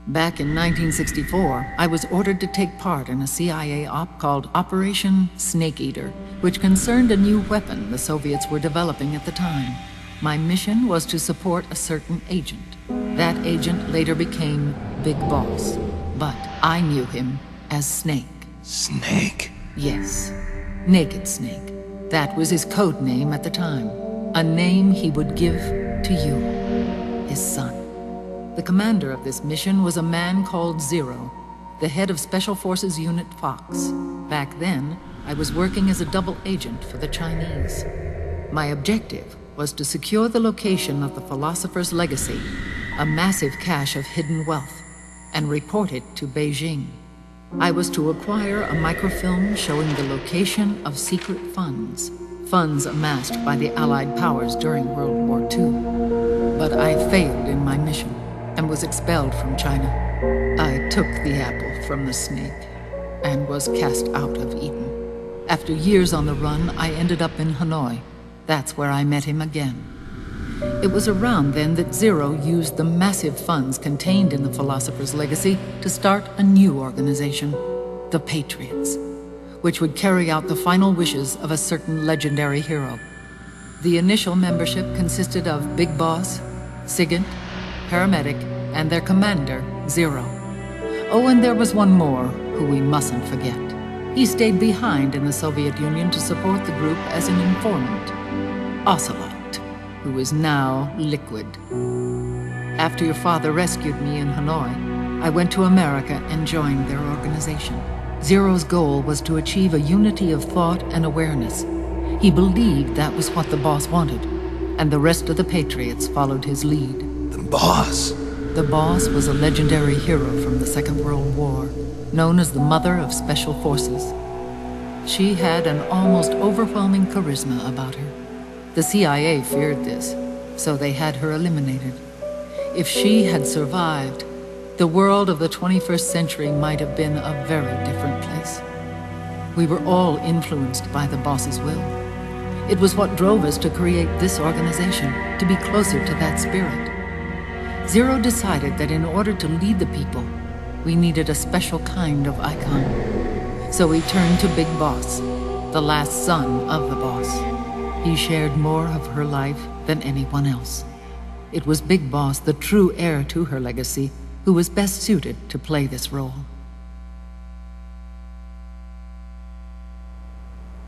Back in 1964, I was ordered to take part in a CIA op called Operation Snake Eater, which concerned a new weapon the Soviets were developing at the time. My mission was to support a certain agent. That agent later became Big Boss, but I knew him as Snake. Snake? Yes, Naked Snake. That was his code name at the time. A name he would give to you, his son. The commander of this mission was a man called Zero, the head of Special Forces Unit Fox. Back then, I was working as a double agent for the Chinese. My objective was to secure the location of the Philosopher's Legacy, a massive cache of hidden wealth, and report it to Beijing. I was to acquire a microfilm showing the location of secret funds amassed by the Allied powers during World War II. But I failed in my mission and was expelled from China. I took the apple from the snake and was cast out of Eden. After years on the run, I ended up in Hanoi. That's where I met him again. It was around then that Zero used the massive funds contained in the Philosopher's Legacy to start a new organization, the Patriots, which would carry out the final wishes of a certain legendary hero. The initial membership consisted of Big Boss, Sigint, Paramedic, and their commander, Zero. Oh, and there was one more who we mustn't forget. He stayed behind in the Soviet Union to support the group as an informant, Ocelot, who is now Liquid. After your father rescued me in Hanoi, I went to America and joined their organization. Zero's goal was to achieve a unity of thought and awareness. He believed that was what the boss wanted, and the rest of the Patriots followed his lead. The boss? The boss was a legendary hero from the Second World War, known as the Mother of Special Forces. She had an almost overwhelming charisma about her. The CIA feared this, so they had her eliminated. If she had survived, the world of the 21st century might have been a very different place. We were all influenced by the boss's will. It was what drove us to create this organization, to be closer to that spirit. Zero decided that in order to lead the people, we needed a special kind of icon. So he turned to Big Boss, the last son of the boss. He shared more of her life than anyone else. It was Big Boss, the true heir to her legacy, who was best suited to play this role.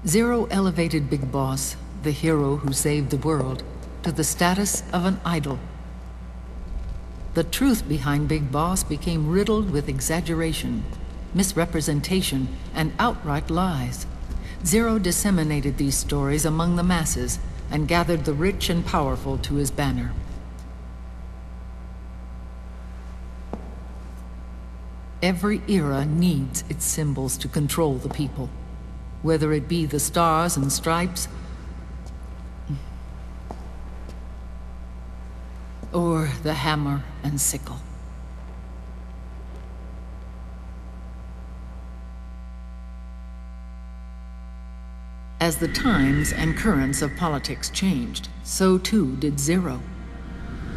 Zero elevated Big Boss, the hero who saved the world, to the status of an idol. The truth behind Big Boss became riddled with exaggeration, misrepresentation, and outright lies. Zero disseminated these stories among the masses and gathered the rich and powerful to his banner. Every era needs its symbols to control the people, whether it be the stars and stripes, or the hammer and sickle. As the times and currents of politics changed, so too did Zero.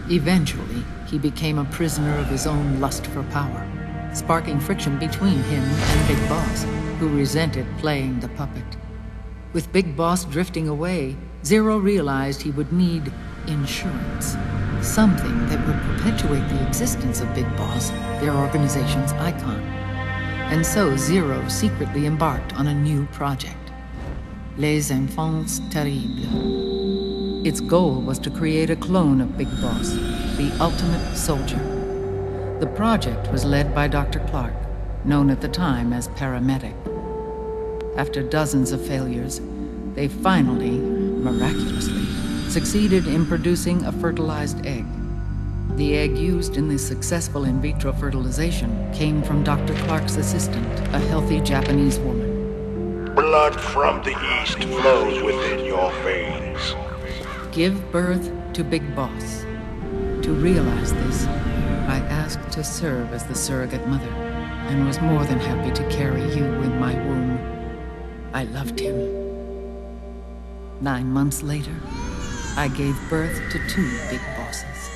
Eventually, he became a prisoner of his own lust for power, sparking friction between him and Big Boss, who resented playing the puppet. With Big Boss drifting away, Zero realized he would need insurance, something that would perpetuate the existence of Big Boss, their organization's icon. And so Zero secretly embarked on a new project, Les Enfants Terribles. Its goal was to create a clone of Big Boss, the ultimate soldier. The project was led by Dr. Clark, known at the time as Paramedic. After dozens of failures, they finally, miraculously, succeeded in producing a fertilized egg. The egg used in the successful in vitro fertilization came from Dr. Clark's assistant, a healthy Japanese woman. Blood from the east flows within your veins. Give birth to Big Boss. To realize this, I asked to serve as the surrogate mother, and was more than happy to carry you in my womb. I loved him. 9 months later, I gave birth to 2 Big Bosses,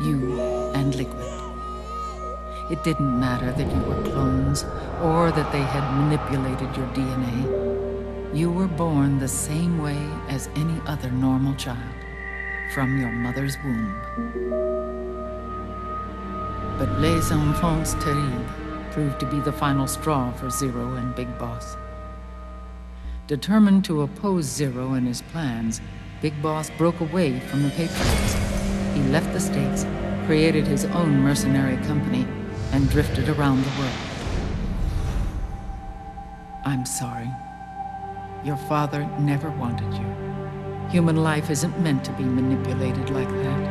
you and Liquid. It didn't matter that you were clones, or that they had manipulated your DNA. You were born the same way as any other normal child, from your mother's womb. But Les Enfants Terribles proved to be the final straw for Zero and Big Boss. Determined to oppose Zero and his plans, Big Boss broke away from the Patriots. He left the States, created his own mercenary company, and drifted around the world. I'm sorry. Your father never wanted you. Human life isn't meant to be manipulated like that.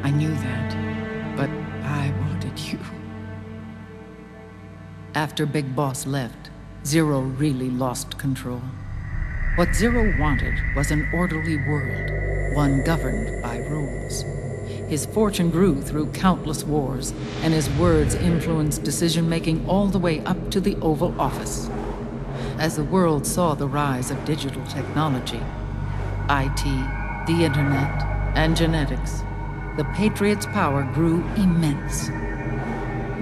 I knew that, but I wanted you. After Big Boss left, Zero really lost control. What Zero wanted was an orderly world, one governed by rules. His fortune grew through countless wars, and his words influenced decision-making all the way up to the Oval Office. As the world saw the rise of digital technology, IT, the internet, and genetics, the Patriots' power grew immense.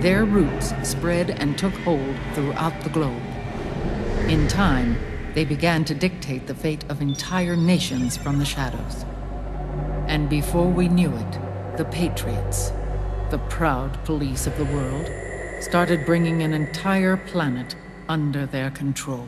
Their roots spread and took hold throughout the globe. In time, they began to dictate the fate of entire nations from the shadows. And before we knew it, the Patriots, the proud police of the world, started bringing an entire planet under their control.